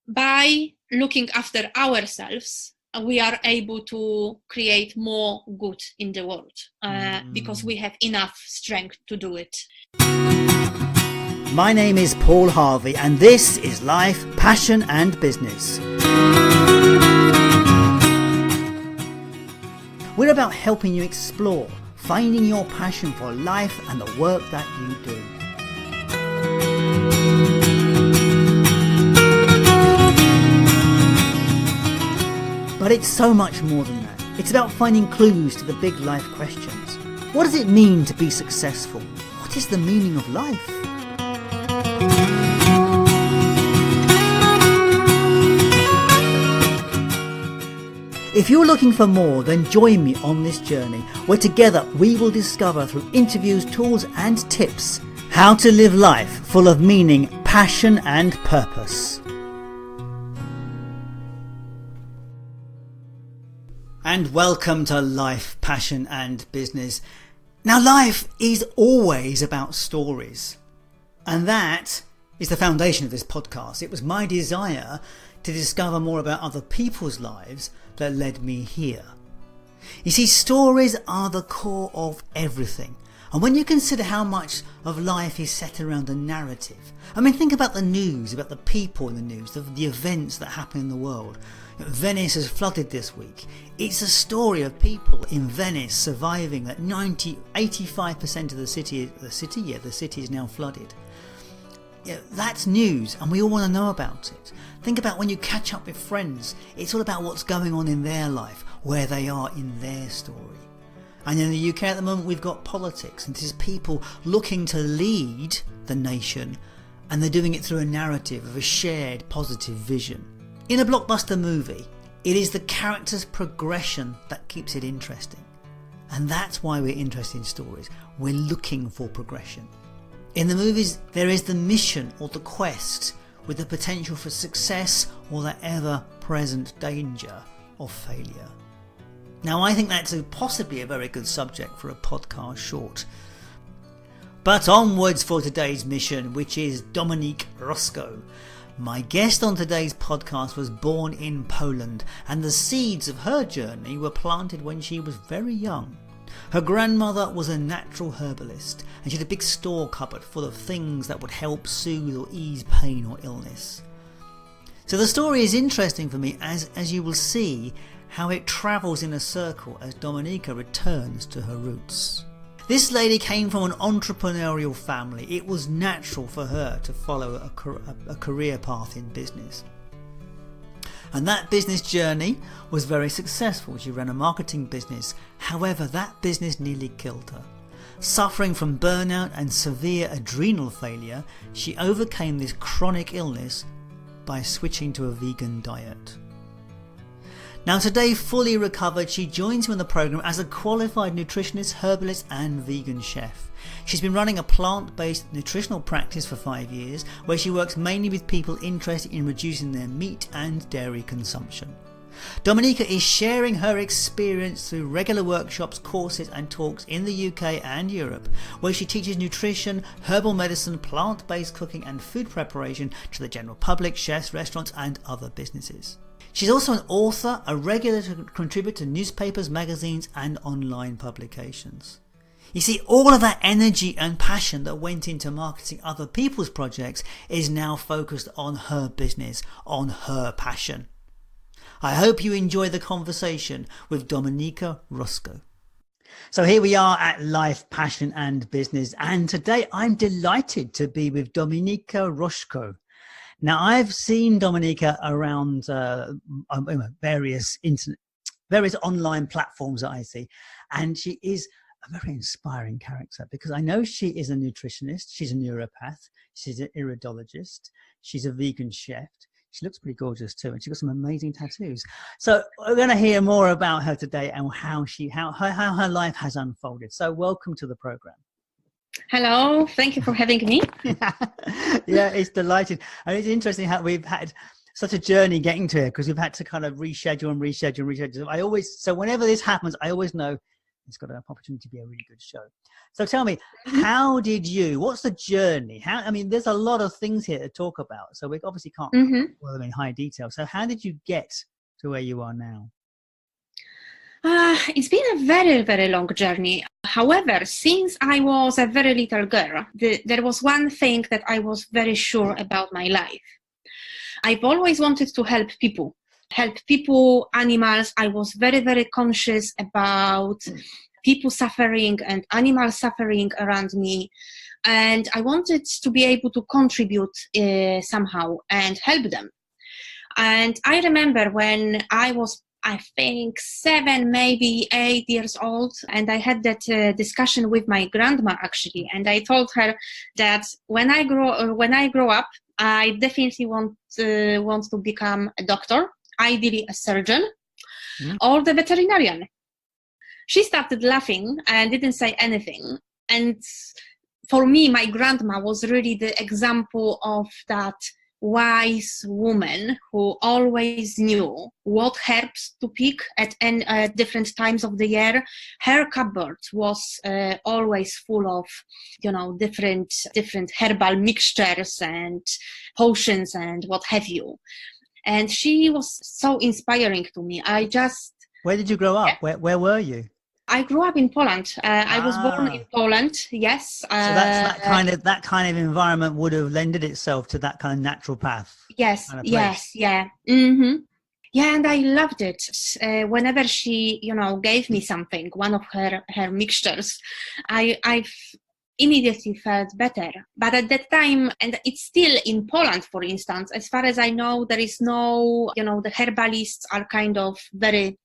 by looking after ourselves, we are able to create more good in the world because we have enough strength to do it. My name is Paul Harvey, and this is Life, Passion and Business. We're about helping you explore, finding your passion for life and the work that you do. But it's so much more than that. It's about finding clues to the big life questions. What does it mean to be successful? What is the meaning of life? If you're looking for more, then join me on this journey where together we will discover through interviews, tools and tips how to live life full of meaning, passion and purpose. And welcome to Life, Passion and Business. Now, life is always about stories, and that is the foundation of this podcast. It was my desire to discover more about other people's lives that led me here. You see, stories are the core of everything. And when you consider how much of life is set around a narrative, I mean, think about the news, about the people in the news, the events that happen in the world. Venice has flooded this week. It's a story of people in Venice surviving that 85% of the city is now flooded. That's news, and we all want to know about it. Think about when you catch up with friends. It's all about what's going on in their life, where they are in their story. And in the UK at the moment, we've got politics, and this is people looking to lead the nation, and they're doing it through a narrative of a shared positive vision. In a blockbuster movie, it is the character's progression that keeps it interesting. And that's why we're interested in stories. We're looking for progression. In the movies, there is the mission or the quest with the potential for success or the ever-present danger of failure. Now, I think that's possibly a very good subject for a podcast short. But onwards for today's mission, which is Dominica Roszko. My guest on today's podcast was born in Poland, and the seeds of her journey were planted when she was very young. Her grandmother was a natural herbalist, and she had a big store cupboard full of things that would help soothe or ease pain or illness. So the story is interesting for me as you will see how it travels in a circle as Dominica returns to her roots. This lady came from an entrepreneurial family. It was natural for her to follow a career path in business. And that business journey was very successful. She ran a marketing business. However, that business nearly killed her. Suffering from burnout and severe adrenal failure, she overcame this chronic illness by switching to a vegan diet. Now today, fully recovered, she joins me on the programme as a qualified nutritionist, herbalist and vegan chef. She's been running a plant-based nutritional practice for 5 years where she works mainly with people interested in reducing their meat and dairy consumption. Dominica is sharing her experience through regular workshops, courses and talks in the UK and Europe, where she teaches nutrition, herbal medicine, plant-based cooking and food preparation to the general public, chefs, restaurants and other businesses. She's also an author, a regular contributor to newspapers, magazines and online publications. You see, all of that energy and passion that went into marketing other people's projects is now focused on her business, on her passion. I hope you enjoy the conversation with Dominica Roszko. So here we are at Life, Passion and Business, and today I'm delighted to be with Dominica Roszko. Now, I've seen Dominica around various online platforms that I see, and she is a very inspiring character because I know she is a nutritionist, she's a naturopath, she's an iridologist, she's a vegan chef. She looks pretty gorgeous too, and she's got some amazing tattoos. So we're going to hear more about her today and how her life has unfolded. So welcome to the program. Hello, thank you for having me. Yeah, it's delighted. And it's interesting how we've had such a journey getting to here because we've had to kind of reschedule. So whenever this happens, I always know it's got an opportunity to be a really good show. So tell me, what's the journey? There's a lot of things here to talk about, so we obviously can't cover all of them in high detail. So how did you get to where you are now? It's been a very, very long journey. However, since I was a very little girl, there was one thing that I was very sure about my life. I've always wanted to help people, animals. I was very, very conscious about people suffering and animal suffering around me. And I wanted to be able to contribute somehow and help them. And I remember when I was, I think 7, maybe 8 years old, and I had that discussion with my grandma actually, and I told her that when I grow up, I definitely want to become a doctor, ideally a surgeon, or the veterinarian. She started laughing and didn't say anything. And for me, my grandma was really the example of that wise woman who always knew what herbs to pick at different times of the year. Her cupboard was always full of, different herbal mixtures and potions and what have you. And she was so inspiring to me. Where did you grow up? Where were you? I grew up in Poland. I was born in Poland. Yes. So that kind of environment would have lended itself to that kind of naturopath. Yes. Kind of yes. Yeah. Mm-hmm. Yeah, and I loved it. Whenever she, gave me something, one of her mixtures, I immediately felt better. But at that time, and it's still in Poland, for instance, as far as I know, there is no, the herbalists are kind of very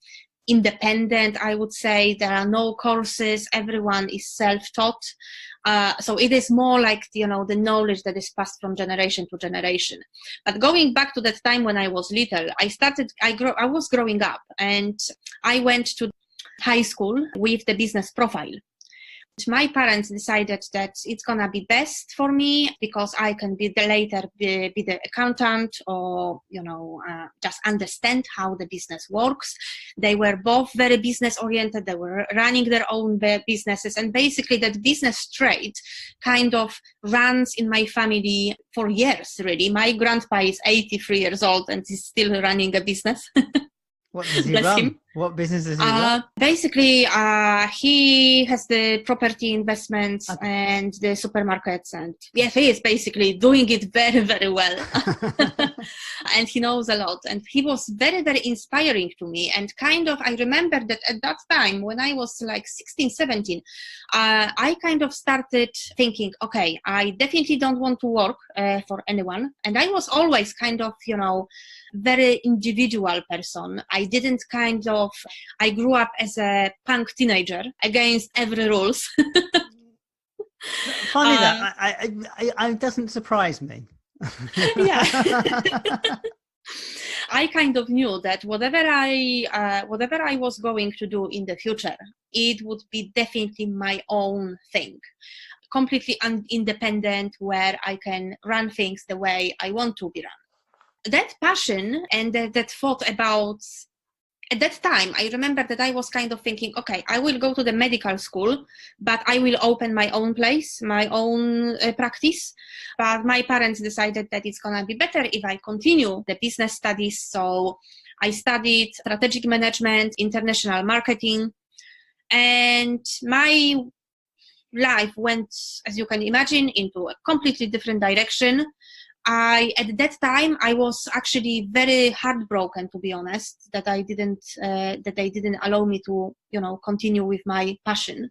independent, I would say. There are no courses. Everyone is self-taught. So it is more like, the knowledge that is passed from generation to generation. But going back to that time when I was little, I was growing up, and I went to high school with the business profile. My parents decided that it's gonna be best for me because I can later be the accountant, or just understand how the business works. They were both very business oriented. They were running their own businesses, and basically that business trade kind of runs in my family for years. Really, my grandpa is 83 years old and is still running a business. What does he run? What business does he run? Basically, he has the property investments and the supermarkets, and yes, he is basically doing it very, very well. And he knows a lot, and he was very, very inspiring to me. And kind of, I remember that at that time, when I was like 16, 17, I kind of started thinking, okay, I definitely don't want to work for anyone. And I was always kind of, very individual person. I grew up as a punk teenager against every rules. Funny that it doesn't surprise me. Yeah. I kind of knew that whatever I was going to do in the future, it would be definitely my own thing, completely independent, where I can run things the way I want to be run. That passion and that thought about, at that time, I remember that I was kind of thinking, okay, I will go to the medical school, but I will open my own place, my own practice. But my parents decided that it's going to be better if I continue the business studies. So I studied strategic management, international marketing, and my life went, as you can imagine, into a completely different direction. At that time, I was actually very heartbroken, to be honest, that they didn't allow me to, continue with my passion.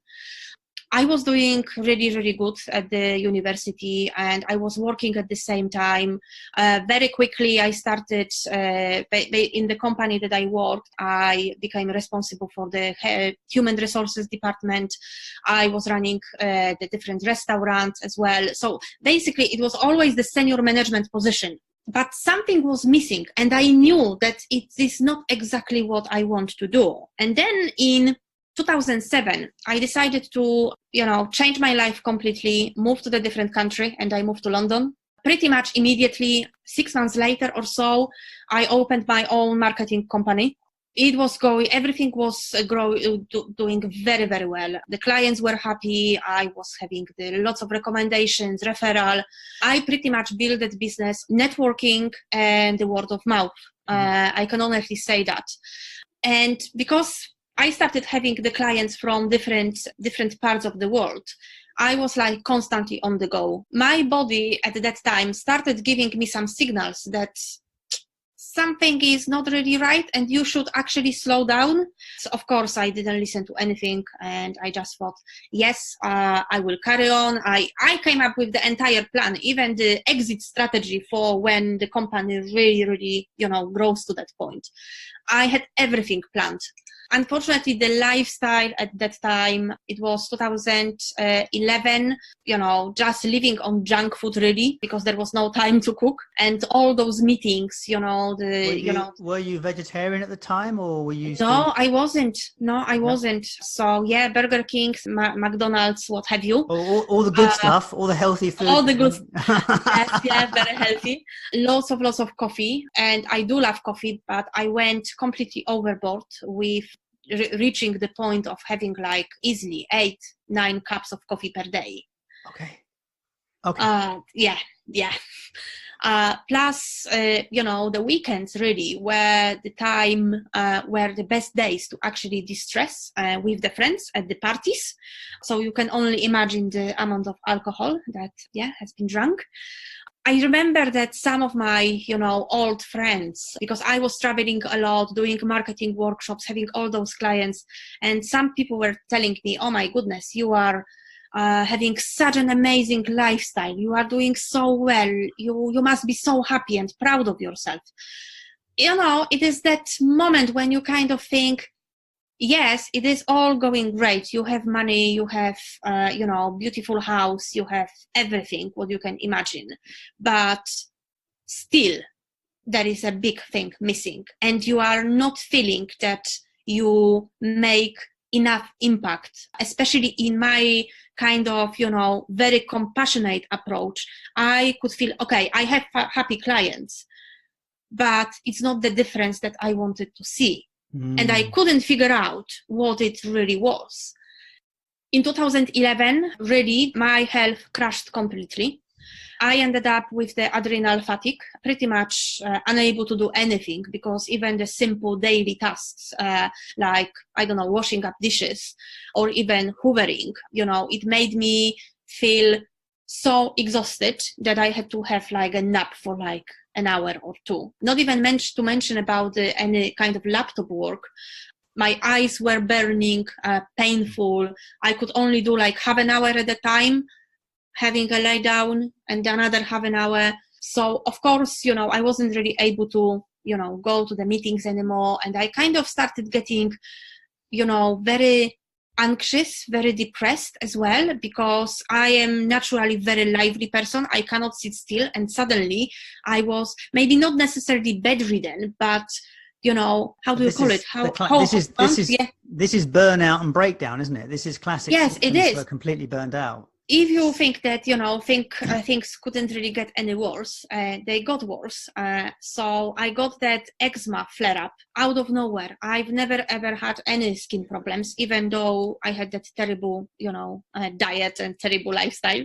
I was doing really, really good at the university, and I was working at the same time. Very quickly, I started in the company that I worked. I became responsible for the human resources department. I was running the different restaurants as well. So basically, it was always the senior management position. But something was missing, and I knew that it is not exactly what I want to do. And then in 2007, I decided to, change my life completely, move to the different country, and I moved to London. Pretty much immediately, 6 months later or so, I opened my own marketing company. It was going, everything was doing very, very well. The clients were happy. I was having lots of recommendations, referral. I pretty much built that business, networking and the word of mouth. I can honestly say that. And because I started having the clients from different parts of the world, I was like constantly on the go. My body at that time started giving me some signals that something is not really right and you should actually slow down. So of course I didn't listen to anything, and I just thought, yes, I will carry on. I came up with the entire plan, even the exit strategy for when the company really, grows to that point. I had everything planned. Unfortunately, the lifestyle at that time, it was 2011, just living on junk food really, because there was no time to cook, and all those meetings, Were you vegetarian at the time, or were you? No, I wasn't. So yeah, Burger King, McDonald's, what have you. All the good stuff, all the healthy food. All the good yes, yeah, very healthy. Lots of coffee, and I do love coffee, but I went completely overboard with reaching the point of having like easily 8-9 cups of coffee per day. Okay. Yeah. Plus, the weekends really were the time were the best days to actually distress with the friends at the parties. So you can only imagine the amount of alcohol that has been drunk. I remember that some of my, old friends, because I was traveling a lot, doing marketing workshops, having all those clients, and some people were telling me, oh my goodness, you are having such an amazing lifestyle. You are doing so well. You must be so happy and proud of yourself. It is that moment when you kind of think, yes, it is all going great. You have money, you have, beautiful house, you have everything what you can imagine. But still, there is a big thing missing. And you are not feeling that you make enough impact, especially in my kind of, very compassionate approach. I could feel, okay, I have happy clients, but it's not the difference that I wanted to see. And I couldn't figure out what it really was. In 2011, really, my health crashed completely. I ended up with the adrenal fatigue, pretty much unable to do anything, because even the simple daily tasks, like, washing up dishes or even hoovering, it made me feel so exhausted that I had to have like a nap for like an hour or two. Not even to mention about any kind of laptop work. My eyes were burning, painful. I could only do like half an hour at a time, having a lay down, and another half an hour. So of course, I wasn't really able to, go to the meetings anymore. And I kind of started getting, very anxious, very depressed as well, because I am naturally a very lively person. I cannot sit still, and suddenly I was maybe not necessarily bedridden, but how do you call it? This is burnout and breakdown, isn't it? This is classic. Yes, it is. For completely burned out. If you think that things couldn't really get any worse, they got worse. So I got that eczema flare up out of nowhere. I've never ever had any skin problems, even though I had that terrible diet and terrible lifestyle.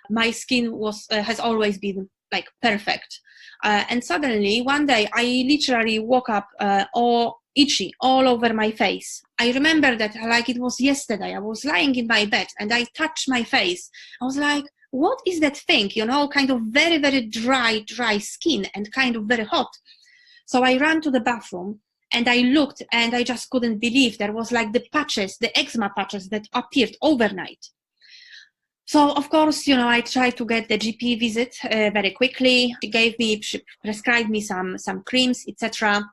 My skin has always been like perfect, and suddenly one day I literally woke up all itchy all over my face. I remember that like it was yesterday. I was lying in my bed and I touched my face. I was like, what is that thing? Kind of very, very dry skin and kind of very hot. So I ran to the bathroom and I looked and I just couldn't believe there was like the eczema patches that appeared overnight. So of course, I tried to get the GP visit very quickly. She prescribed me some creams, etc.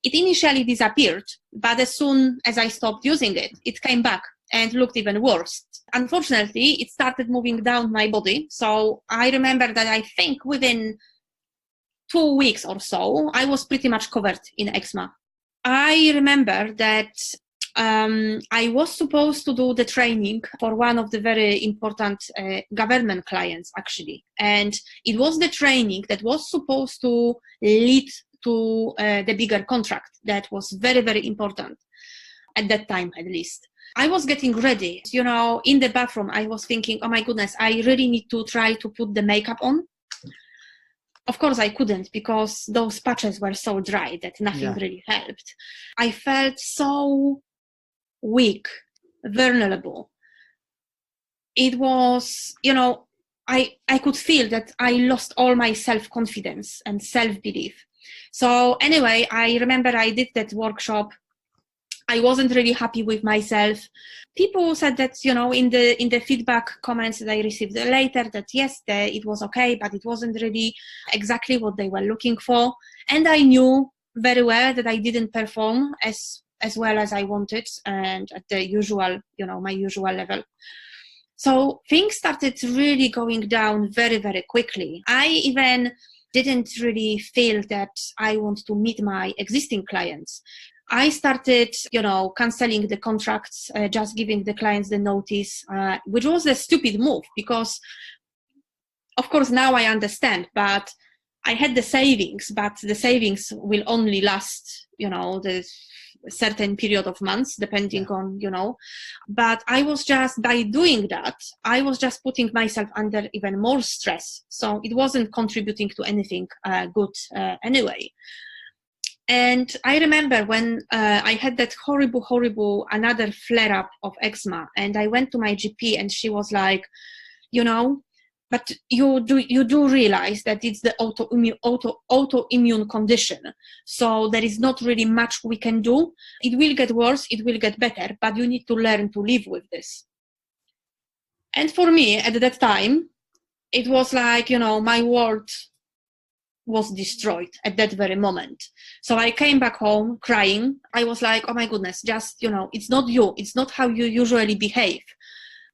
It initially disappeared, but as soon as I stopped using it, it came back and looked even worse. Unfortunately, it started moving down my body. So I remember that I think within 2 weeks or so, I was pretty much covered in eczema. I remember that I was supposed to do the training for one of the very important government clients, actually. And it was the training that was supposed to lead to the bigger contract. That was very, very important at that time, at least. I was getting ready, in the bathroom. I was thinking, oh my goodness, I really need to try to put the makeup on. Of course, I couldn't, because those patches were so dry that nothing really helped. I felt so weak, vulnerable. It was, I could feel that I lost all my self-confidence and self-belief. So anyway, I remember I did that workshop. I wasn't really happy with myself. People said that, in the feedback comments that I received later, that yes, it was okay, but it wasn't really exactly what they were looking for. And I knew very well that I didn't perform as well as I wanted, and at the usual, my usual level. So things started really going down very, very quickly. I even didn't really feel that I want to meet my existing clients. I started, canceling the contracts, just giving the clients the notice, which was a stupid move, because, of course, now I understand, but I had the savings, but the savings will only last, the certain period of months, depending on, but I was just, by doing that, I was just putting myself under even more stress. So it wasn't contributing to anything good anyway. And I remember when I had that horrible, another flare-up of eczema, and I went to my GP, and she was like, but you do realize that it's the autoimmune condition. So there is not really much we can do. It will get worse, it will get better, but you need to learn to live with this. And for me, at that time, it was like, my world was destroyed at that very moment. So I came back home crying. I was like, oh my goodness, just, it's not you. It's not how you usually behave.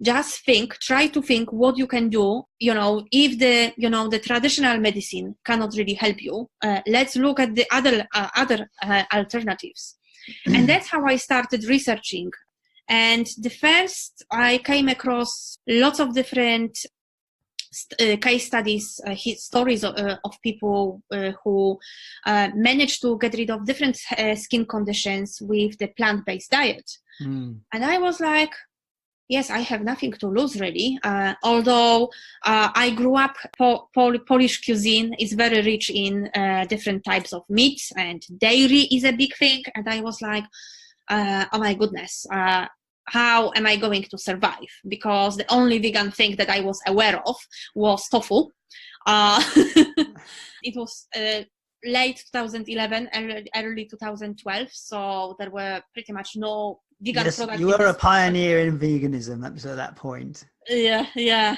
Just try to think what you can do. If the traditional medicine cannot really help you, let's look at the other alternatives. And that's how I started researching. And the first, I came across lots of different case studies, stories of people who managed to get rid of different skin conditions with the plant-based diet. And I was like, yes, I have nothing to lose, really. Although I grew up, Polish cuisine is very rich in different types of meats, and dairy is a big thing. And I was like, oh my goodness, how am I going to survive? Because the only vegan thing that I was aware of was tofu. It was late 2011, early 2012, so there were pretty much no vegan products. You were a pioneer in veganism at that point. Yeah.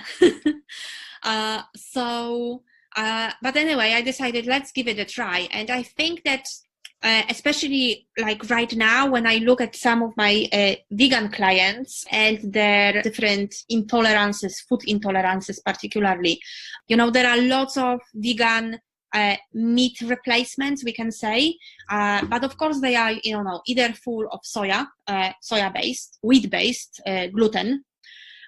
But anyway, I decided, let's give it a try. And I think that especially like right now, when I look at some of my vegan clients and their different intolerances, food intolerances particularly, there are lots of vegan meat replacements, we can say, but of course they are, either full of soya-based, wheat-based, gluten.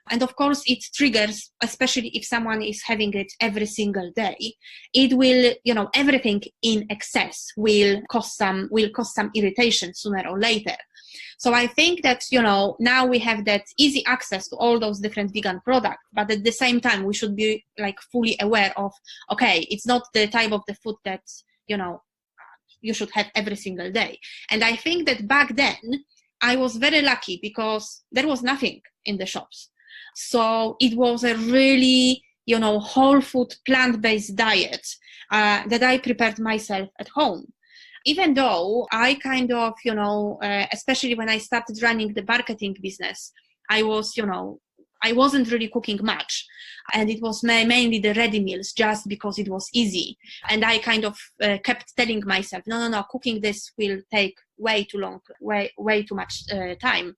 And of course it triggers, especially if someone is having it every single day, it will, everything in excess will cause some irritation sooner or later. So I think that, now we have that easy access to all those different vegan products, but at the same time, we should be like fully aware of, okay, it's not the type of the food that, you should have every single day. And I think that back then I was very lucky because there was nothing in the shops. So it was a really, whole food plant-based diet that I prepared myself at home. Even though I kind of, especially when I started running the marketing business, I wasn't really cooking much. And it was mainly the ready meals just because it was easy. And I kind of kept telling myself, no, cooking this will take way too long, way too much time.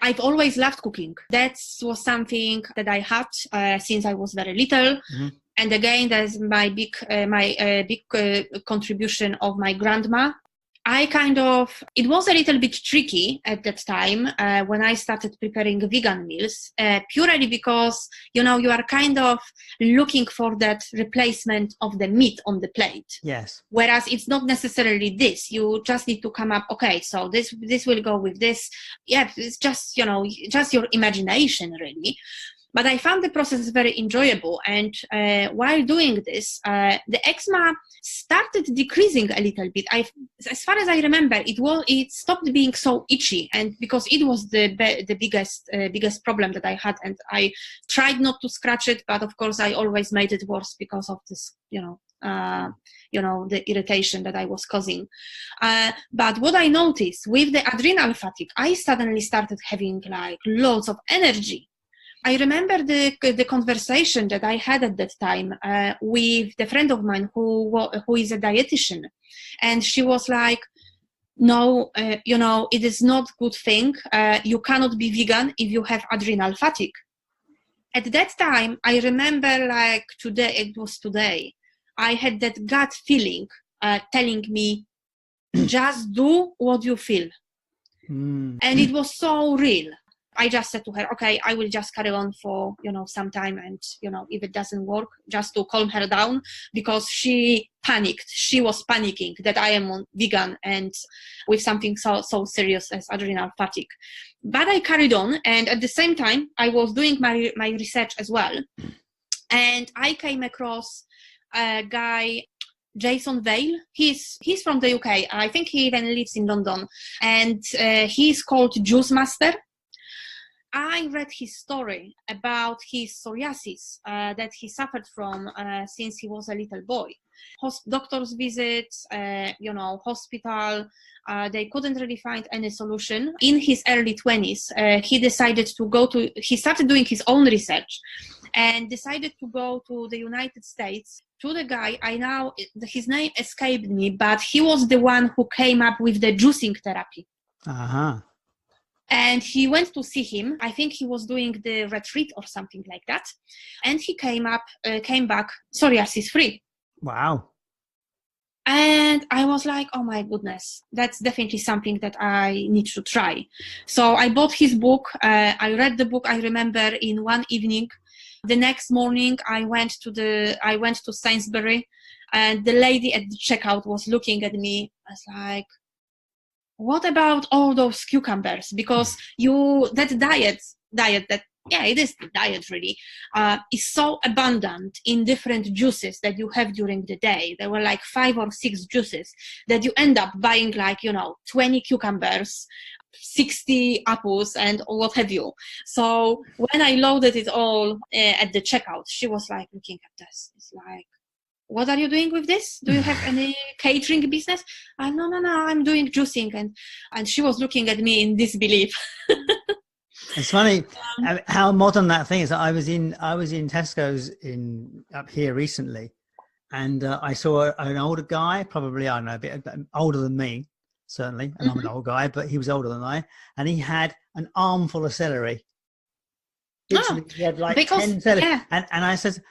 I've always loved cooking. That was something that I had since I was very little. Mm-hmm. And again, there's my big contribution of my grandma. it was a little bit tricky at that time when I started preparing vegan meals, purely because, you are kind of looking for that replacement of the meat on the plate. Yes. Whereas it's not necessarily this. You just need to come up, okay, so this will go with this. Yeah, it's just, just your imagination, really. But I found the process very enjoyable. And while doing this, the eczema started decreasing a little bit. As far as I remember, it stopped being so itchy, and because it was the biggest problem that I had, and I tried not to scratch it, but of course I always made it worse because of this, the irritation that I was causing. But what I noticed with the adrenal fatigue, I suddenly started having like loads of energy. I remember the conversation that I had at that time with the friend of mine who is a dietitian, and she was like, "No, it is not a good thing. You cannot be vegan if you have adrenal fatigue." At that time, I remember like today, I had that gut feeling telling me, "Just do what you feel," and it was so real. I just said to her, okay, I will just carry on for, some time. And, if it doesn't work, just to calm her down, because she panicked. She was panicking that I am on vegan and with something so serious as adrenal fatigue. But I carried on. And at the same time, I was doing my research as well. And I came across a guy, Jason Vale. He's from the UK. I think he even lives in London. And he's called Juice Master. I read his story about his psoriasis that he suffered from since he was a little boy. Doctor's visits, hospital, they couldn't really find any solution. In his early 20s, he started doing his own research and decided to go to the United States to the guy. His name escaped me, but he was the one who came up with the juicing therapy. Uh-huh. And he went to see him. I think he was doing the retreat or something like that. And he came back psoriasis free. Wow. And I was like, oh my goodness, that's definitely something that I need to try. So I bought his book. I read the book, I remember, in one evening. The next morning I went to Sainsbury, and the lady at the checkout was looking at me. I was like, what about all those cucumbers? Because that diet that, yeah, it is the diet really, is so abundant in different juices that you have during the day. There were like 5 or 6 juices that you end up buying, like, 20 cucumbers, 60 apples, and what have you. So when I loaded it all at the checkout, she was like looking at this. It's like, what are you doing with this? Do you have any catering business? No, I'm doing juicing. And she was looking at me in disbelief. It's funny how modern that thing is. I was in Tesco's up here recently, and I saw an older guy, probably, I don't know, a bit older than me, certainly, and I'm an old guy, but he was older than I, and he had an armful of celery. Literally, he had like 10 celery. Yeah. And I said,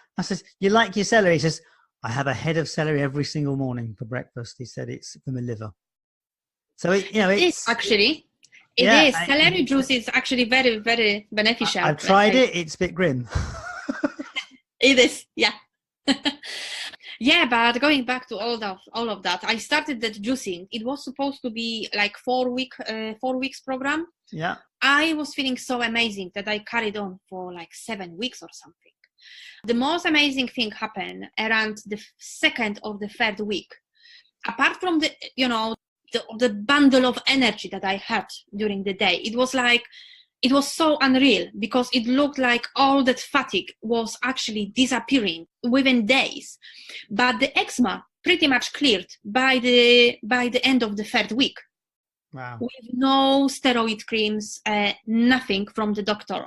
you like your celery? He says, I have a head of celery every single morning for breakfast. He said it's for my liver. So it's actually. It is. Celery juice is actually very, very beneficial. I've tried it. It's a bit grim. It is, yeah. Yeah, but going back to all of that, I started that juicing. It was supposed to be like 4 weeks program. Yeah. I was feeling so amazing that I carried on for like 7 weeks or something. The most amazing thing happened around the second or the third week. Apart from the bundle of energy that I had during the day, it was so unreal, because it looked like all that fatigue was actually disappearing within days. But the eczema pretty much cleared by the end of the third week. Wow. With no steroid creams, nothing from the doctor.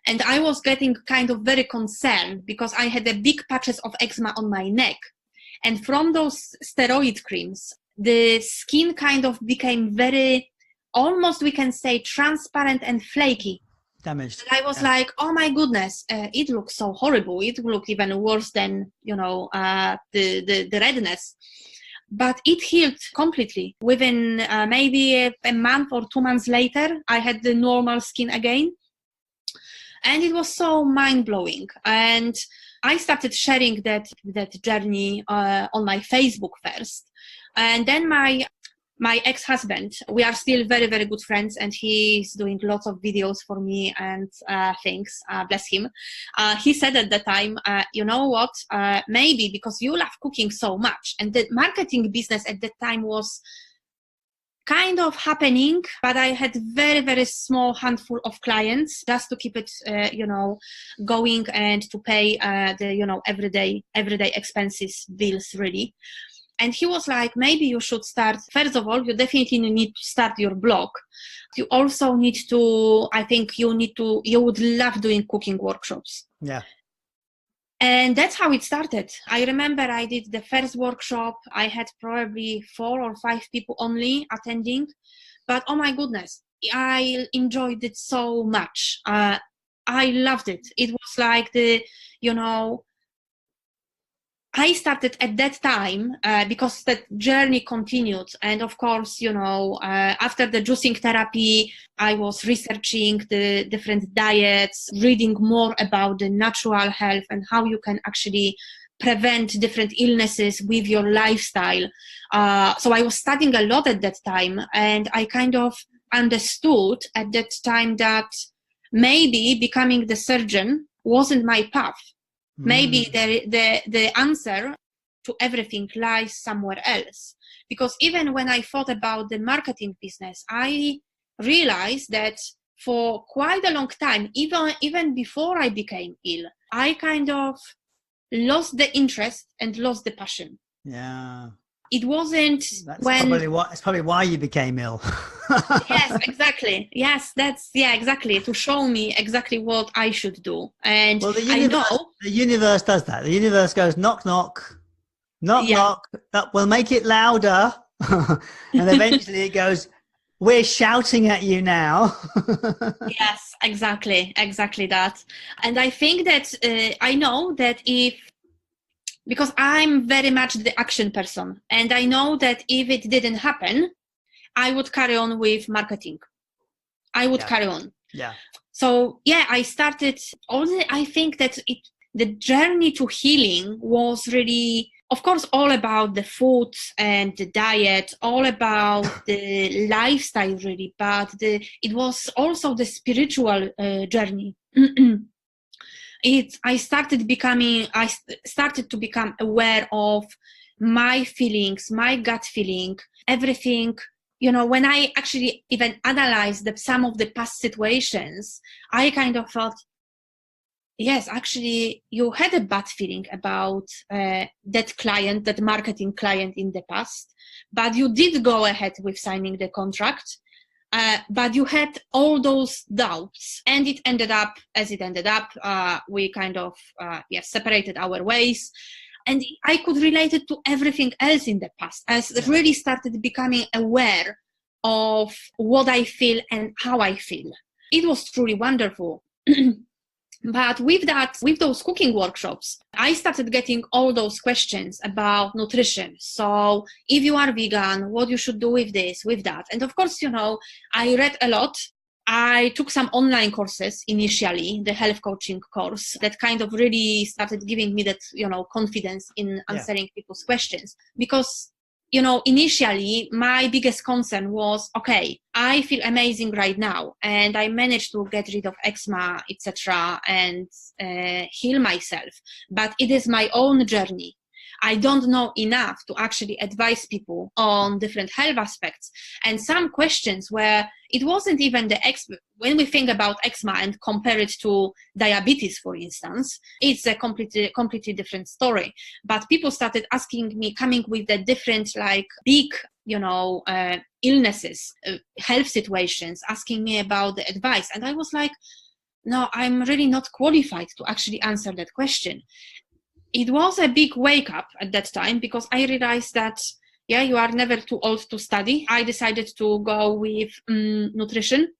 And I was getting kind of very concerned, because I had a big patches of eczema on my neck. And from those steroid creams, the skin kind of became very, almost we can say, transparent and flaky. Damaged. And I was like, oh my goodness, it looks so horrible. It looked even worse than, the redness. but it healed completely. Within maybe a month or 2 months later, I had the normal skin again. And it was so mind-blowing. And I started sharing that journey on my Facebook first. And then my ex-husband, we are still very, very good friends, and he's doing lots of videos for me and things, bless him. He said at the time, you know what, maybe because you love cooking so much, and the marketing business at that time was kind of happening, but I had very, very small handful of clients just to keep it, going and to pay the, everyday expenses, bills, really. And he was like, maybe you should start, first of all, you definitely need to start your blog. You also need to, I think you would love doing cooking workshops. Yeah. And that's how it started. I remember I did the first workshop. I had probably 4 or 5 people only attending, but oh my goodness, I enjoyed it so much. I loved it. It was like I started at that time because that journey continued. And of course, after the juicing therapy, I was researching the different diets, reading more about the natural health and how you can actually prevent different illnesses with your lifestyle. So I was studying a lot at that time, and I kind of understood at that time that maybe becoming the surgeon wasn't my path. Maybe the answer to everything lies somewhere else. Because even when I thought about the marketing business, I realized that for quite a long time, even before I became ill, I kind of lost the interest and lost the passion. Yeah. It wasn't It's probably why you became ill. Yes, exactly. Yes, exactly. To show me exactly what I should do. And well, the universe does that. The universe goes, knock, knock, knock, knock. We'll make it louder. And eventually it goes, we're shouting at you now. Yes, exactly that. And I think that I know that because I'm very much the action person, and I know that if it didn't happen, I would carry on with marketing. I would carry on. Yeah. So I started. I think that the journey to healing was really, of course, all about the food and the diet, all about the lifestyle, really. But it was also the spiritual journey. I started to become aware of my feelings, my gut feeling, everything. When I actually even analyzed some of the past situations, I kind of thought, yes, actually, you had a bad feeling about that marketing client in the past, but you did go ahead with signing the contract. But you had all those doubts, and it ended up as it ended up. We kind of separated our ways, and I could relate it to everything else in the past. I really started becoming aware of what I feel and how I feel. It was truly wonderful. But with those cooking workshops, I started getting all those questions about nutrition. So if you are vegan, what you should do with this, with that. And of course, I read a lot. I took some online courses initially, the health coaching course, that kind of really started giving me that, confidence in answering people's questions. Because initially my biggest concern was, okay, I feel amazing right now and I managed to get rid of eczema, etc., and heal myself, but it is my own journey. I don't know enough to actually advise people on different health aspects. And some questions where it wasn't even when we think about eczema and compare it to diabetes, for instance, it's a completely different story. But people started asking me, coming with the different, big, illnesses, health situations, asking me about the advice. And I was like, no, I'm really not qualified to actually answer that question. It was a big wake up at that time, because I realized that, you are never too old to study. I decided to go with nutrition.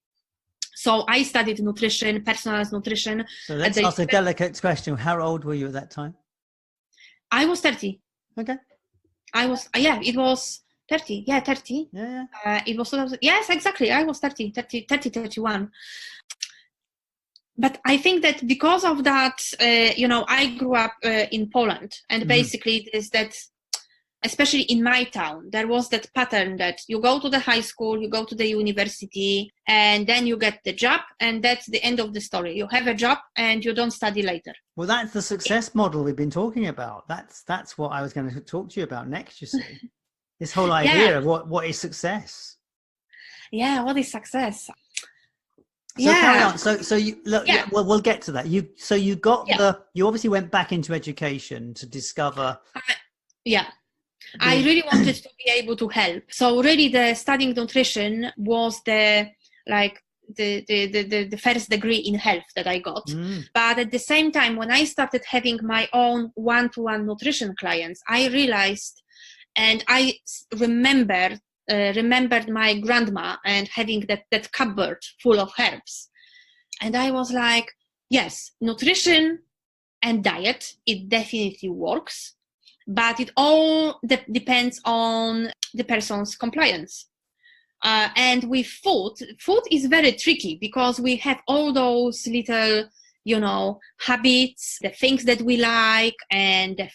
So I studied nutrition, personalized nutrition. So let's ask a delicate question. How old were you at that time? I was 30. Okay. It was 30. Yeah, 30. Yeah. It was 2000. Yes, exactly. I was 30, 31. But I think that because of that, I grew up in Poland, and basically is that, especially in my town, there was that pattern that you go to the high school, you go to the university, and then you get the job, and that's the end of the story. You have a job and you don't study later. Well, that's the success model we've been talking about. That's what I was going to talk to you about next, you see. This whole idea of what is success. Yeah, what is success? So carry on. So you look. Yeah. Well, we'll get to that. You got you obviously went back into education to discover. I really wanted to be able to help. So really, the studying nutrition was the first degree in health that I got. But at the same time, when I started having my own one-to-one nutrition clients, I realized, and I remembered my grandma and having that cupboard full of herbs. And I was like, yes, nutrition and diet, it definitely works, but it all depends on the person's compliance. And with food is very tricky because we have all those little, habits, the things that we like, and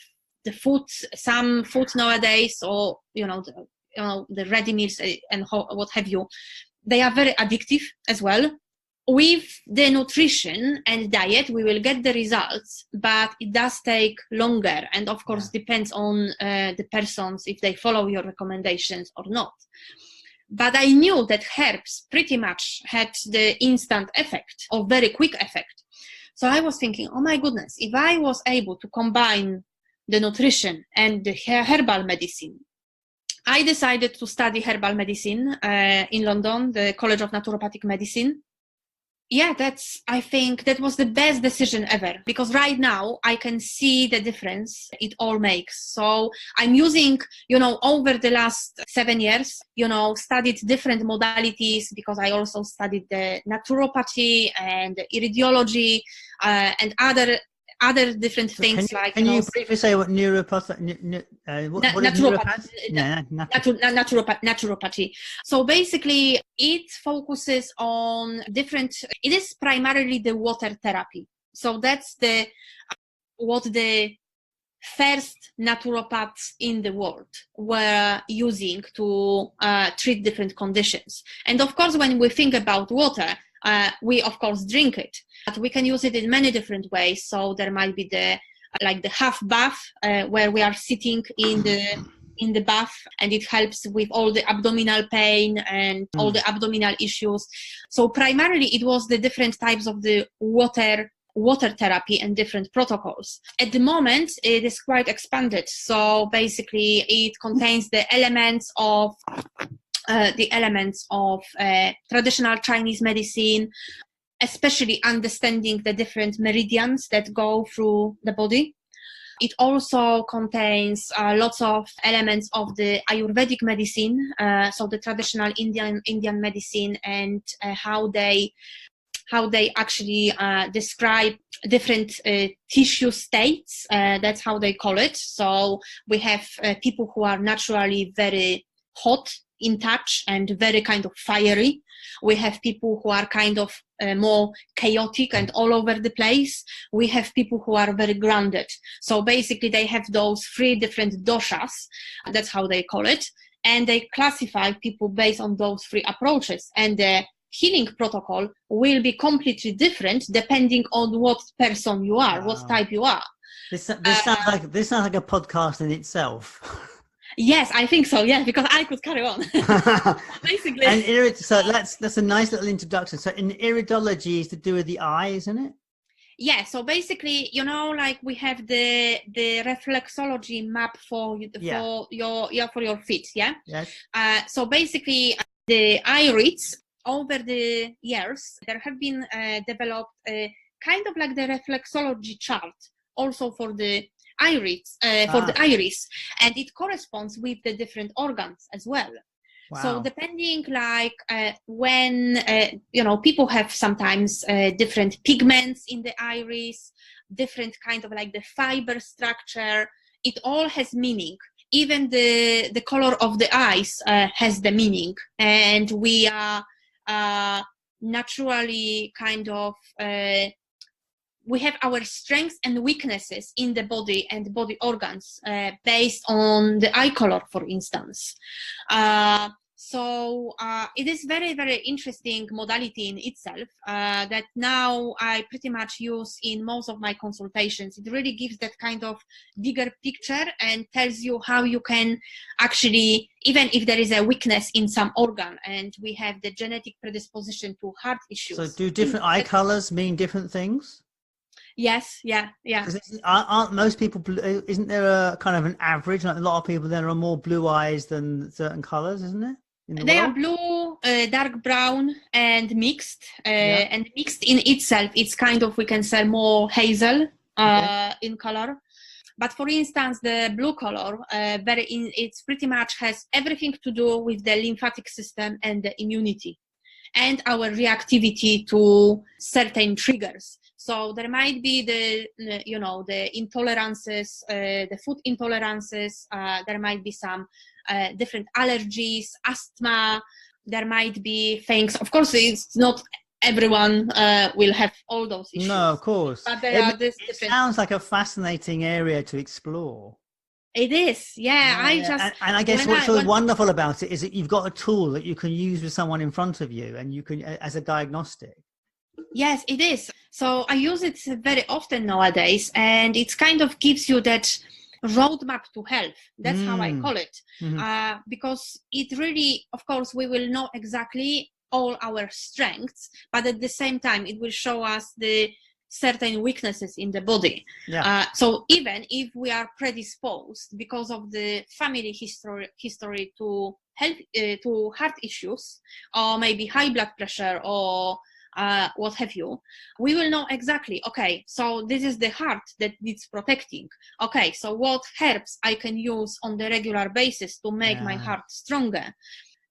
some foods nowadays, or, the ready meals and what have you, they are very addictive as well. With the nutrition and diet, we will get the results, but it does take longer, and of course depends on the persons, if they follow your recommendations or not. But I knew that herbs pretty much had the instant effect, or very quick effect. So I was thinking, oh my goodness, if I was able to combine the nutrition and the herbal medicine. I decided to study herbal medicine in London, the College of Naturopathic Medicine. Yeah, I think that was the best decision ever, because right now I can see the difference it all makes. So I'm using, over the last 7 years, studied different modalities, because I also studied the naturopathy and the iridiology and other different things. Can you briefly say what naturopath? What is naturopath? Naturopathy. So basically, it focuses on different. It is primarily the water therapy. So that's what the first naturopaths in the world were using to treat different conditions. And of course, when we think about water, we of course drink it, but we can use it in many different ways. So there might be the half bath, where we are sitting in the bath, and it helps with all the abdominal pain and all the abdominal issues. So primarily it was the different types of the water therapy and different protocols. At the moment, it is quite expanded. So basically it contains the elements of traditional Chinese medicine, especially understanding the different meridians that go through the body. It also contains lots of elements of the Ayurvedic medicine, so the traditional Indian medicine, and how they actually describe different tissue states. That's how they call it. So we have people who are naturally very hot in touch and very kind of fiery. We have people who are kind of more chaotic and all over the place. We have people who are very grounded. So basically they have those 3 different doshas. That's how they call it. And they classify people based on those 3 approaches. And the healing protocol will be completely different depending on what person you are, what type you are. This sounds like a podcast in itself. Yes, I think so. Yeah, because I could carry on. Basically. And so that's a nice little introduction. So in iridology is to do with the eye, isn't it? Yeah. So basically, we have the reflexology map for your feet. Yeah. Yes. So basically, the irids over the years there have been developed kind of like the reflexology chart also for the iris, the iris, and it corresponds with the different organs as well. Wow. So depending when people have sometimes different pigments in the iris, different kind of like the fiber structure, it all has meaning. even the color of the eyes has the meaning, and we are naturally kind of we have our strengths and weaknesses in the body and body organs based on the eye color, for instance. So it is very, very interesting modality in itself that now I pretty much use in most of my consultations. It really gives that kind of bigger picture and tells you how you can actually, even if there is a weakness in some organ and we have the genetic predisposition to heart issues. So do different eye colors mean different things? Yes, yeah. Aren't most people, isn't there a kind of an average? Like a lot of people, there are more blue eyes than certain colors, isn't there? They are blue, dark brown, and mixed. And mixed in itself, it's kind of, we can say, more hazel in color. But for instance, the blue color, it's pretty much has everything to do with the lymphatic system and the immunity and our reactivity to certain triggers. So there might be the intolerances, the food intolerances. There might be some different allergies, asthma. There might be things. Of course, it's not everyone will have all those issues. No, of course. But there are this it sounds like a fascinating area to explore. It is, yeah. I guess what's so wonderful about it is that you've got a tool that you can use with someone in front of you, and you can as a diagnostic. Yes, it is. So I use it very often nowadays, and it kind of gives you that roadmap to health. That's how I call it. Mm-hmm. Because it really, of course, we will know exactly all our strengths, but at the same time, it will show us the certain weaknesses in the body. So even if we are predisposed because of the family history to health, to heart issues, or maybe high blood pressure, or what have you, we will know exactly, okay, so this is the heart that needs protecting. Okay, so what herbs I can use on the regular basis to make my heart stronger.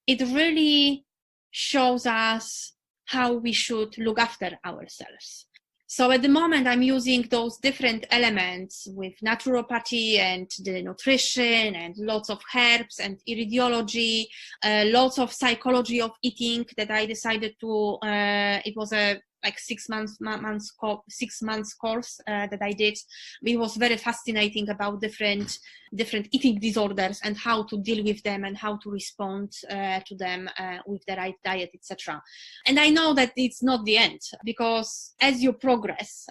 It really shows us how we should look after ourselves. So at the moment, I'm using those different elements with naturopathy and the nutrition and lots of herbs and iridiology, lots of psychology of eating that I decided to, it was a 6 months course that I did. It was very fascinating about different eating disorders and how to deal with them and how to respond to them with the right diet, etc. And I know that it's not the end, because as you progress,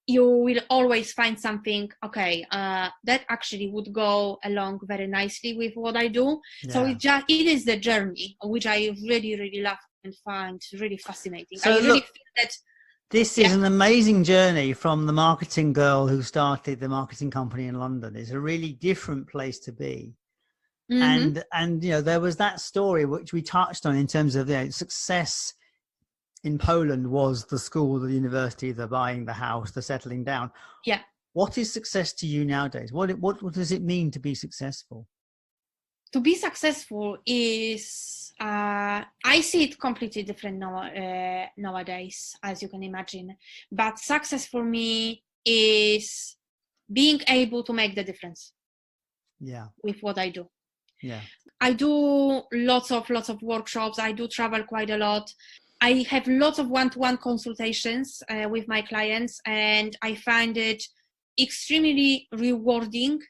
you will always find something, that actually would go along very nicely with what I do. So it is the journey, which I really, really love and find really fascinating. So I really feel that this is an amazing journey from the marketing girl who started the marketing company in London. It's a really different place to be. Mm-hmm. And there was that story which we touched on in terms of success in Poland was the school, the university, the buying the house, the settling down. Yeah. What is success to you nowadays? What does it mean to be successful? To be successful is, I see it completely different nowadays, as you can imagine. But success for me is being able to make the difference. With what I do. I do lots of workshops. I do travel quite a lot. I have lots of one-to-one consultations with my clients, and I find it extremely rewarding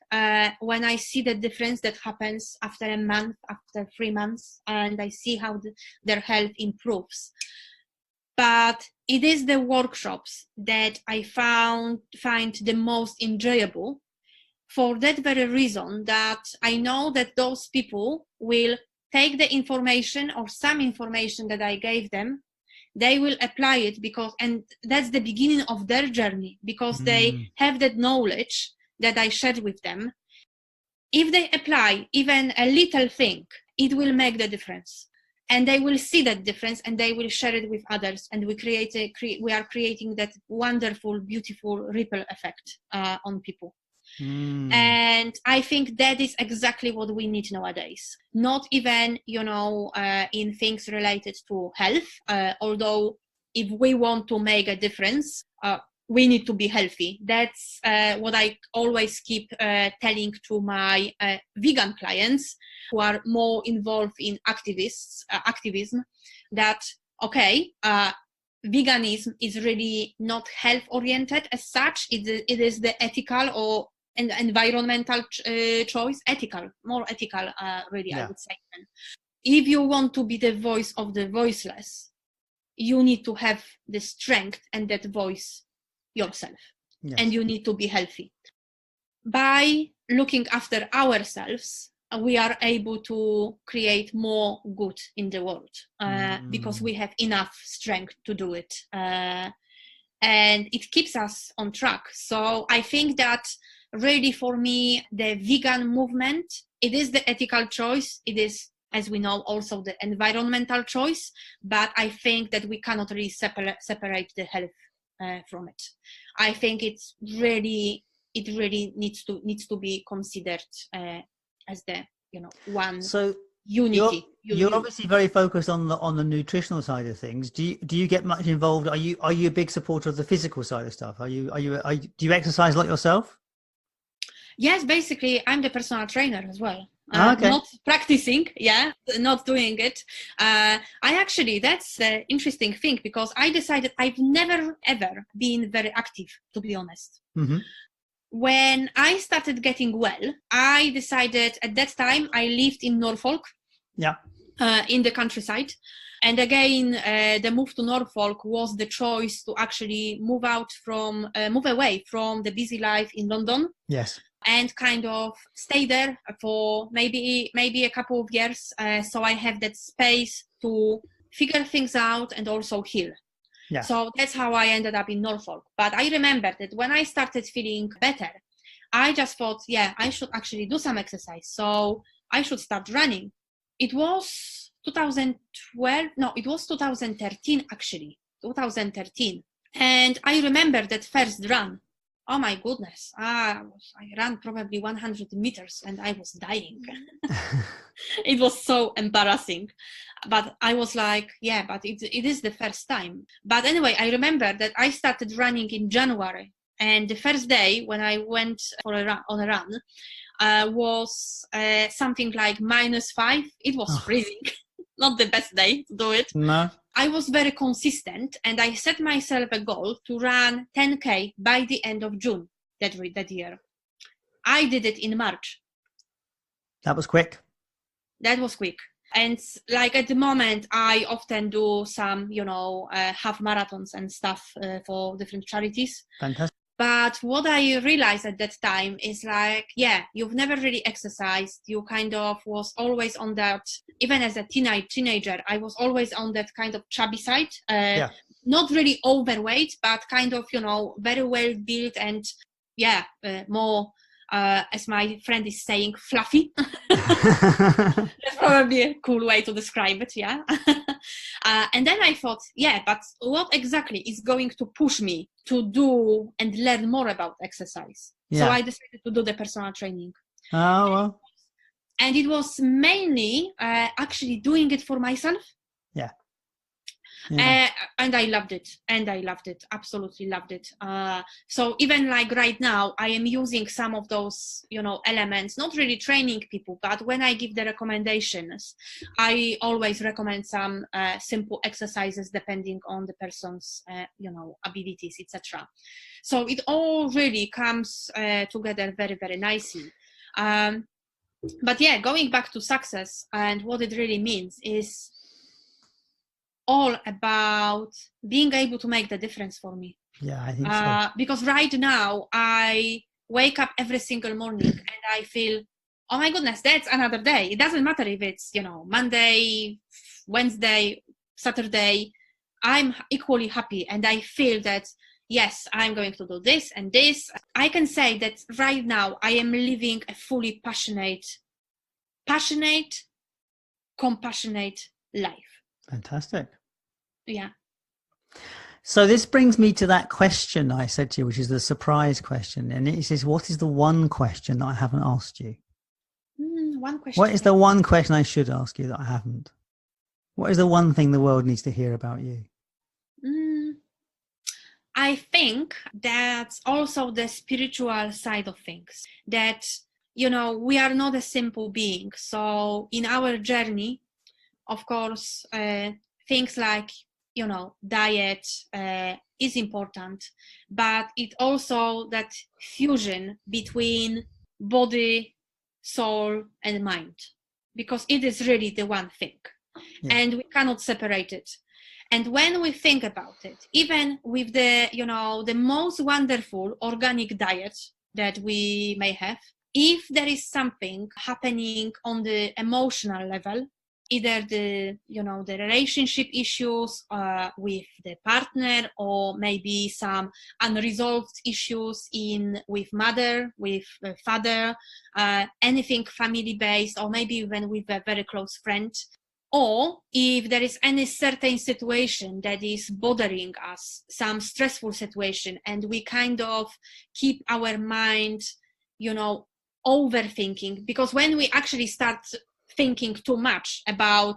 when I see the difference that happens after a month, after 3 months, and I see how their health improves. But it is the workshops that I find the most enjoyable, for that very reason, that I know that those people will take the information or some information that I gave them, they will apply it, and that's the beginning of their journey, because they have that knowledge that I shared with them. If they apply even a little thing, it will make the difference, and they will see that difference, and they will share it with others, and we are creating that wonderful, beautiful ripple effect on people. And I think that is exactly what we need nowadays. Not even, in things related to health, although if we want to make a difference, we need to be healthy. That's what I always keep telling to my vegan clients who are more involved in activism, that, okay, veganism is really not health oriented as such. It is the ethical or environmental choice, more ethical, really, I would say. If you want to be the voice of the voiceless, you need to have the strength and that voice yourself. Yes. And you need to be healthy. By looking after ourselves, we are able to create more good in the world because we have enough strength to do it. And it keeps us on track. So I think that really for me, the vegan movement, it is the ethical choice. It is, as we know, also the environmental choice. But I think that we cannot really separate the health from it. I think it really needs to be considered as the one. So unity. You're obviously very focused on the nutritional side of things. Do you get much involved? Are you a big supporter of the physical side of stuff? Do you exercise a lot yourself? Yes, basically, I'm the personal trainer as well. Okay. Not practicing, not doing it. That's the interesting thing, because I decided I've never ever been very active, to be honest. Mm-hmm. When I started getting well, I decided at that time I lived in Norfolk, in the countryside. And again, the move to Norfolk was the choice to actually move away from the busy life in London. Yes. And kind of stay there for maybe a couple of years. So I have that space to figure things out and also heal. Yeah. So that's how I ended up in Norfolk. But I remember that when I started feeling better, I just thought, I should actually do some exercise. So I should start running. It was 2013 actually, 2013. And I remember that first run. Oh my goodness, I ran probably 100 meters and I was dying. It was so embarrassing. But I was like, but it is the first time. But anyway, I remember that I started running in January. And the first day when I went on a run was something like -5. It was freezing. Not the best day to do it. No. I was very consistent, and I set myself a goal to run 10K by the end of June that year. I did it in March. That was quick. That was quick. And like at the moment, I often do some, half marathons and stuff for different charities. Fantastic. But what I realized at that time is like, you've never really exercised. You kind of was always on that, even as a teenager, I was always on that kind of chubby side. Not really overweight, but kind of, very well built and more, as my friend is saying, fluffy. That's probably a cool way to describe it, and then I thought, but what exactly is going to push me to do and learn more about exercise? So I decided to do the personal training. Oh, well. And it was mainly actually doing it for myself. And I loved it. Absolutely loved it. So even like right now, I am using some of those, elements, not really training people, but when I give the recommendations, I always recommend some simple exercises depending on the person's, abilities, etc. So it all really comes together very, very nicely. But going back to success and what it really means is all about being able to make the difference for me. I think so. Because right now I wake up every single morning and I feel, oh my goodness, that's another day. It doesn't matter if it's, Monday, Wednesday, Saturday, I'm equally happy. And I feel that, yes, I'm going to do this and this. I can say that right now I am living a fully passionate, compassionate life. Fantastic. Yeah. So this brings me to that question I said to you, which is the surprise question. And it says, what is the one question that I haven't asked you? One question. What is the one question I should ask you that I haven't? What is the one thing the world needs to hear about you? I think that's also the spiritual side of things, that, we are not a simple being. So in our journey, of course, things like, diet is important, but it also that fusion between body, soul, and mind, because it is really the one thing, and we cannot separate it. And when we think about it, even with the most wonderful organic diet that we may have, if there is something happening on the emotional level, either the relationship issues with the partner, or maybe some unresolved issues with mother, with father, anything family based, or maybe even with a very close friend, or if there is any certain situation that is bothering us, some stressful situation, and we kind of keep our mind, overthinking, because when we actually start thinking too much about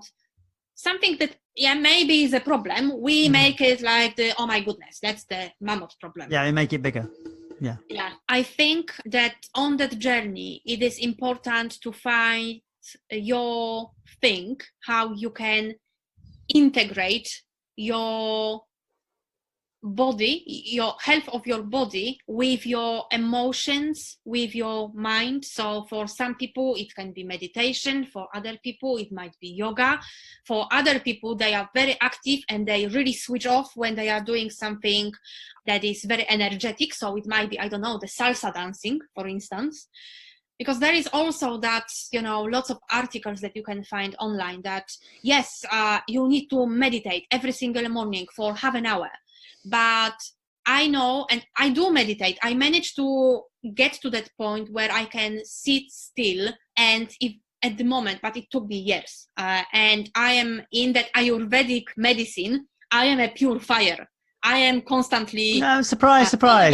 something that maybe is a problem, we make it like oh my goodness, that's the mammoth problem. We make it bigger. I think that on that journey it is important to find your thing, how you can integrate your body, your health of your body, with your emotions, with your mind. So for some people it can be meditation, for other people it might be yoga, for other people they are very active and they really switch off when they are doing something that is very energetic. So it might be, I don't know, the salsa dancing, for instance. Because there is also that, lots of articles that you can find online that, yes, you need to meditate every single morning for half an hour. But I know, and I do meditate, I managed to get to that point where I can sit still, and if at the moment, but it took me years. And I am in that Ayurvedic medicine, I am a pure fire. I am constantly... No, surprise. Oh, I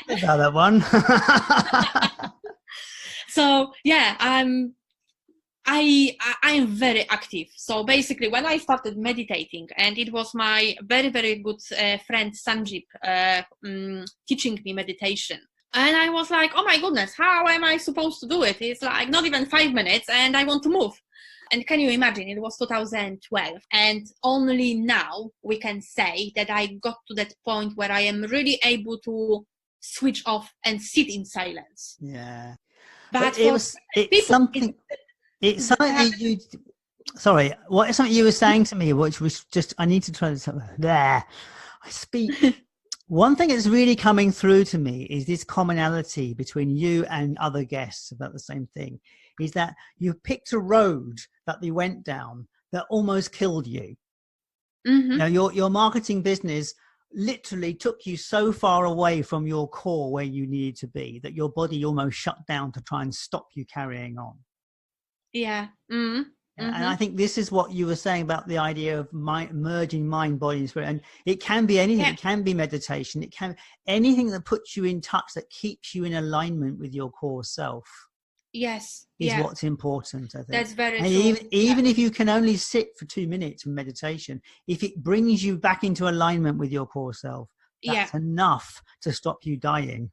wondered about that one. So, I am very active. So basically, when I started meditating, and it was my very, very good friend Sanjeev teaching me meditation. And I was like, oh my goodness, how am I supposed to do it? It's like not even 5 minutes and I want to move. And can you imagine, it was 2012. And only now we can say that I got to that point where I am really able to switch off and sit in silence. Yeah. But it's something that you... Sorry, what is something you were saying to me, which was just, I need to try this there. I speak... One thing that's really coming through to me is this commonality between you and other guests about the same thing, is that you picked a road that you went down that almost killed you. Mm-hmm. Now, your marketing business literally took you so far away from your core where you needed to be that your body almost shut down to try and stop you carrying on. Yeah. Mm-hmm. And I think this is what you were saying about the idea of merging mind, body, and spirit. And it can be anything. Yeah. It can be meditation. It can be anything that puts you in touch, that keeps you in alignment with your core self. Yes. Is what's important, I think. That's very and true. Even if you can only sit for 2 minutes in meditation, if it brings you back into alignment with your core self, that's enough to stop you dying.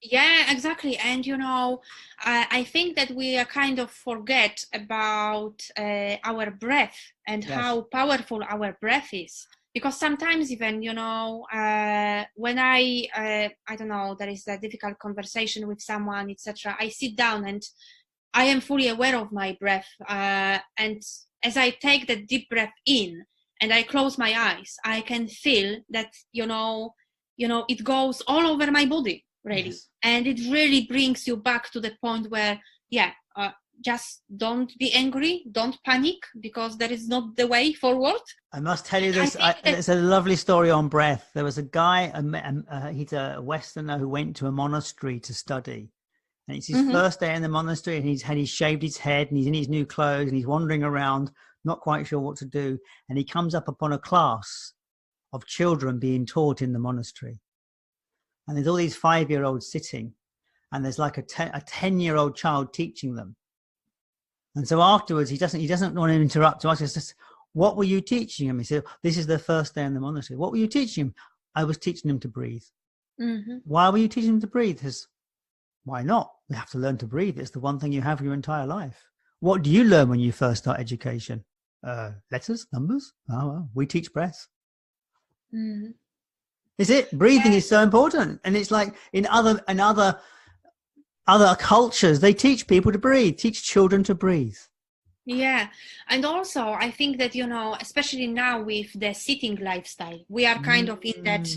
Yeah, exactly. And I think that we kind of forget about our breath and how powerful our breath is, because sometimes even when I don't know, there is a difficult conversation with someone, etc., I sit down and I am fully aware of my breath, and as I take that deep breath in and I close my eyes, I can feel that it goes all over my body. Really. Yes. And it really brings you back to the point where, just don't be angry, don't panic, because that is not the way forward. I must tell you this, it's a lovely story on breath. There was a guy, he's a Westerner who went to a monastery to study. And it's his first day in the monastery, and he's shaved his head, and he's in his new clothes, and he's wandering around, not quite sure what to do. And he comes up upon a class of children being taught in the monastery. And there's all these 5-year-olds sitting, and there's like a 10-year-old child teaching them. And so afterwards, he doesn't want to interrupt. So I just, What were you teaching him? He said, this is their first day in the monastery. What were you teaching him? I was teaching him to breathe. Mm-hmm. Why were you teaching him to breathe? Because why not? We have to learn to breathe. It's the one thing you have your entire life. What do you learn when you first start education? Letters, numbers? Oh, well, we teach breath. Mm-hmm. Is it? Breathing is so important. And it's like in other cultures, they teach people to breathe, teach children to breathe. Yeah. And also, I think that, especially now with the sitting lifestyle, we are kind of in that,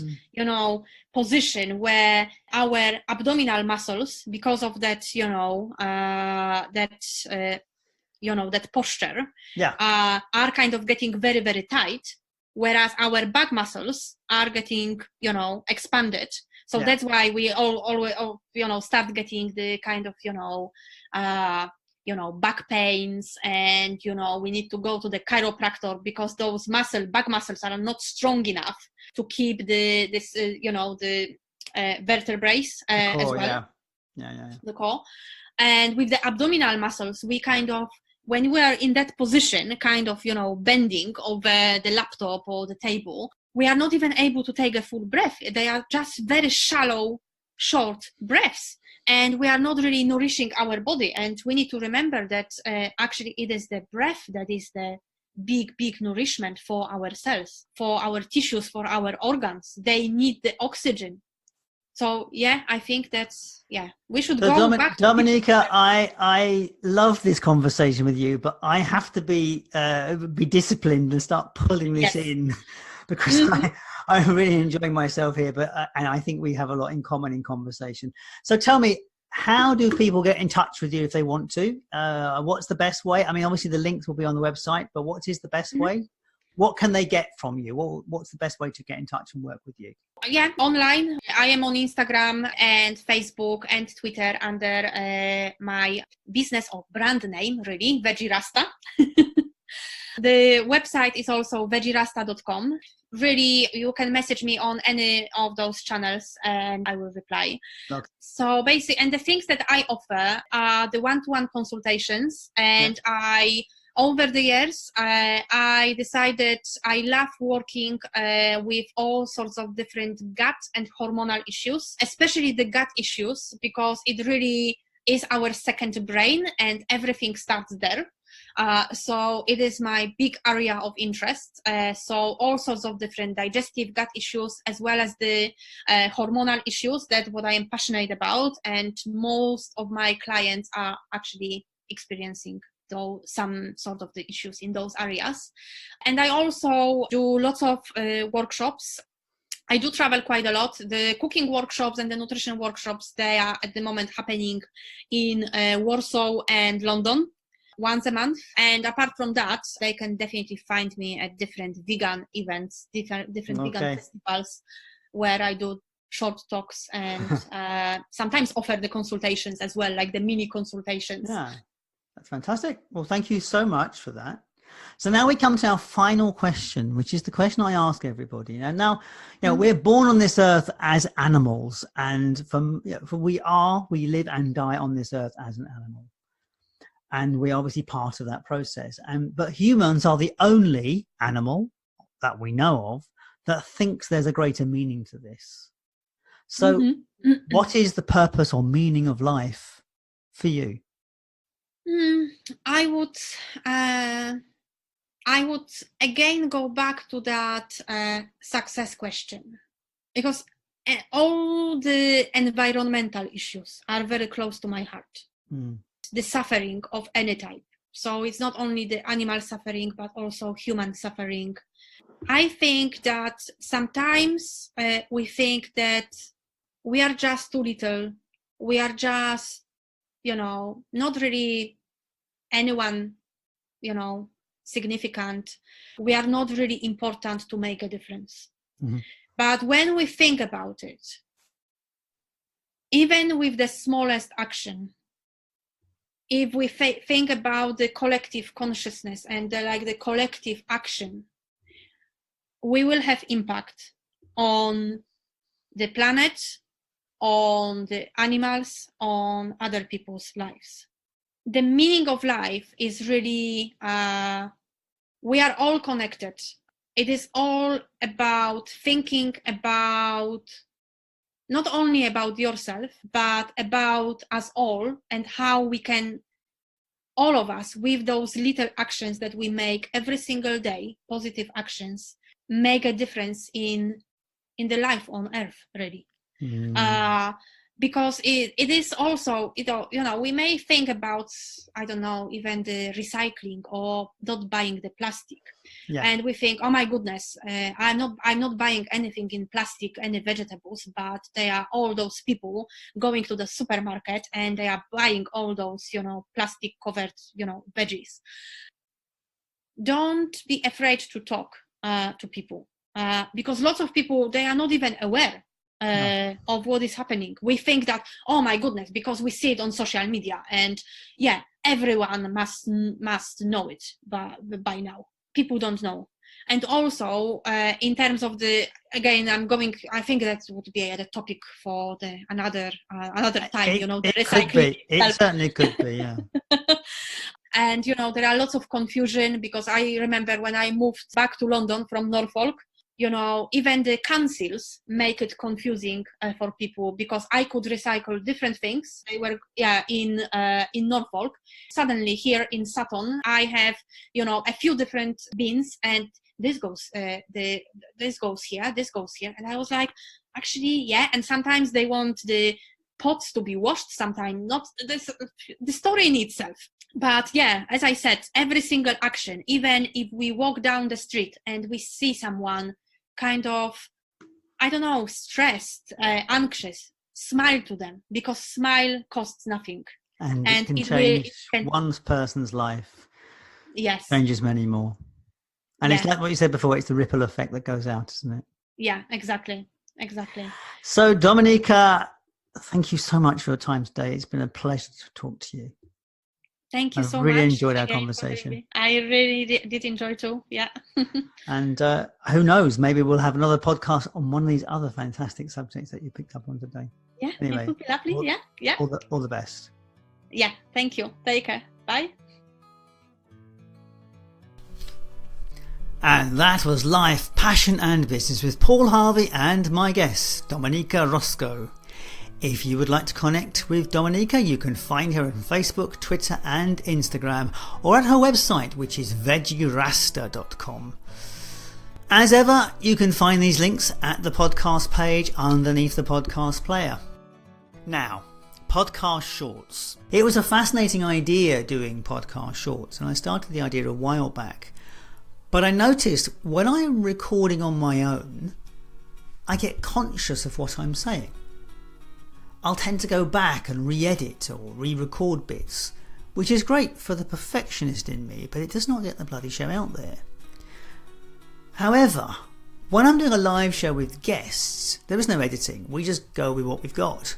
position where our abdominal muscles, because of that, that posture, are kind of getting very, very tight, whereas our back muscles are getting, expanded. So that's why we always, start getting the kind of, back pains, and, we need to go to the chiropractor because those back muscles are not strong enough to keep the vertebrae as well. The core. And with the abdominal muscles, we kind of, when we are in that position, kind of, bending over the laptop or the table, we are not even able to take a full breath. They are just very shallow, short breaths. And we are not really nourishing our body. And we need to remember that actually it is the breath that is the big nourishment for our cells, for our tissues, for our organs. They need the oxygen. So, I think that's, we should go back to Dominica, I love this conversation with you, but I have to be disciplined and start pulling this in, because I'm really enjoying myself here, and I think we have a lot in common in conversation. So tell me, how do people get in touch with you if they want to? What's the best way? I mean, obviously the links will be on the website, but what is the best way? What can they get from you? What's the best way to get in touch and work with you? Yeah, online. I am on Instagram and Facebook and Twitter under my business or brand name, really, Veggie Rasta. The website is also veggierasta.com. Really, you can message me on any of those channels and I will reply. Okay. So basically, and the things that I offer are the one-to-one consultations, and over the years, I decided I love working with all sorts of different gut and hormonal issues, especially the gut issues, because it really is our second brain and everything starts there. So it is my big area of interest. So all sorts of different digestive gut issues, as well as the hormonal issues, that's what I am passionate about. And most of my clients are actually experiencing some sort of the issues in those areas. And I also do lots of workshops. I do travel quite a lot. The cooking workshops and the nutrition workshops, they are at the moment happening in Warsaw and London once a month. And apart from that, they can definitely find me at different vegan events, different vegan festivals, where I do short talks and sometimes offer the consultations as well, like the mini consultations. Yeah. That's fantastic. Well, thank you so much for that. So now we come to our final question, which is the question I ask everybody. And now, we're born on this earth as animals, and we live and die on this earth as an animal, and we're obviously part of that process. But humans are the only animal that we know of that thinks there's a greater meaning to this. So, what is the purpose or meaning of life for you? I would again go back to that success question, because all the environmental issues are very close to my heart. The suffering of any type. So it's not only the animal suffering, but also human suffering. I think that sometimes we think that we are just too little. We are just, not really anyone, significant. We are not really important to make a difference. But when we think about it, even with the smallest action, if we think about the collective consciousness and the collective action, we will have impact on the planet, on the animals, on other people's lives. The meaning of life is really we are all connected. It is all about thinking about not only about yourself, but about us all, and how we can, all of us, with those little actions that we make every single day, positive actions, make a difference in the life on earth, really. Because it is also, we may think about, I don't know, even the recycling or not buying the plastic. And we think, oh my goodness, I'm not buying anything in plastic, any vegetables, but they are all those people going to the supermarket and they are buying all those, plastic covered, veggies. Don't be afraid to talk to people, because lots of people, they are not even aware of what is happening. We think that, oh my goodness, because we see it on social media, and everyone must know it by now. People don't know. And also, in terms of again, I think that would be a topic for another time. The recycling. It certainly could be, yeah. And there are lots of confusion, because I remember when I moved back to London from Norfolk, even the councils make it confusing for people, because I could recycle different things. They were in Norfolk. Suddenly here in Sutton, I have a few different bins, and this goes this goes here, and I was like, actually, and sometimes they want the pots to be washed, sometimes not. The story in itself. But as I said, every single action, even if we walk down the street and we see someone kind of, I don't know, stressed, anxious, smile to them, because smile costs nothing. And it can change one person's life. Yes. Changes many more. And it's like what you said before, it's the ripple effect that goes out, isn't it? Yeah, exactly. So, Dominica, thank you so much for your time today. It's been a pleasure to talk to you. Thank you so much. I really enjoyed our conversation. I really did enjoy too. Yeah. And who knows? Maybe we'll have another podcast on one of these other fantastic subjects that you picked up on today. Yeah. Anyway, it would be lovely. Yeah. All the best. Yeah. Thank you. Take care. Bye. And that was Life, Passion and Business with Paul Harvey and my guest, Dominica Roszko. If you would like to connect with Dominica, you can find her on Facebook, Twitter and Instagram, or at her website, which is veggieraster.com. As ever, you can find these links at the podcast page underneath the podcast player. Now, podcast shorts. It was a fascinating idea doing podcast shorts, and I started the idea a while back. But I noticed when I'm recording on my own, I get conscious of what I'm saying. I'll tend to go back and re-edit or re-record bits, which is great for the perfectionist in me, but it does not get the bloody show out there. However, when I'm doing a live show with guests, there is no editing. We just go with what we've got.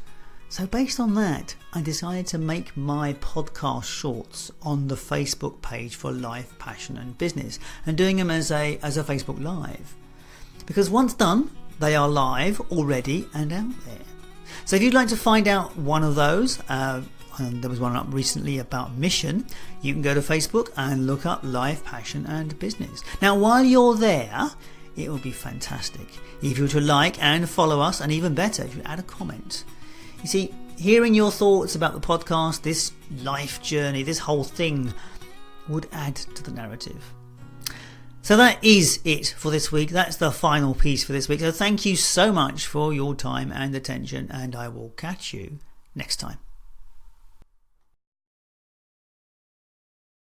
So based on that, I decided to make my podcast shorts on the Facebook page for Life, Passion and Business, and doing them as a Facebook Live. Because once done, they are live already and out there. So if you'd like to find out one of those, and there was one up recently about mission, you can go to Facebook and look up Life, Passion and Business. Now, while you're there, it would be fantastic if you were to like and follow us, and even better, if you add a comment. You see, hearing your thoughts about the podcast, this life journey, this whole thing would add to the narrative. So that is it for this week. That's the final piece for this week. So thank you so much for your time and attention, and I will catch you next time.